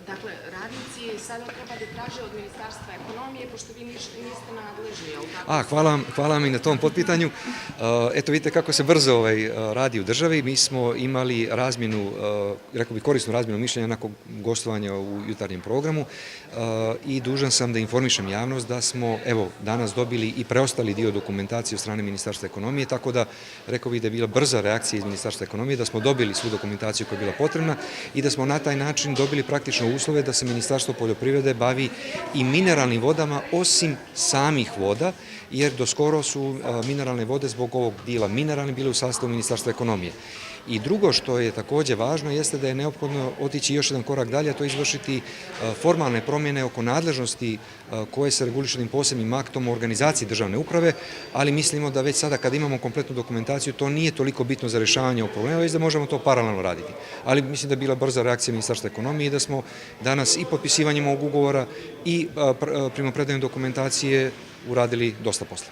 Dakle, radnici sada treba da traže od Ministarstva ekonomije, pošto vi niste nadležni, jel tako? Hvala vam i na tom potpitanju. Eto, vidite kako se brzo radi u državi. Mi smo imali razmjenu, rekao bih korisnu razmjenu mišljenja nakon gostovanja u jutarnjem programu i dužan sam da informišem javnost da smo, evo, danas dobili i preostali dio dokumentacije od strane Ministarstva ekonomije, tako da rekao bih da je bila brza reakcija iz Ministarstva ekonomije, da smo dobili svu dokumentaciju koja je bila potrebna i da smo na taj način dobili praktično uslove da se Ministarstvo poljoprivrede bavi i mineralnim vodama osim samih voda, jer doskoro su mineralne vode zbog ovog dijela mineralni bile u sastavu Ministarstva ekonomije. I drugo što je također važno jeste da je neophodno otići još jedan korak dalje, a to je izvršiti formalne promjene oko nadležnosti koje se regulišu jednim posebnim aktom o organizaciji državne uprave, ali mislimo da već sada kad imamo kompletnu dokumentaciju to nije toliko bitno za rješavanje ovog problema, već da možemo to paralelno raditi. Ali mislim da je bila brza reakcija Ministarstva ekonomije i da smo danas i potpisivanjem ovog ugovora i primopredajom dokumentacije uradili dosta posla.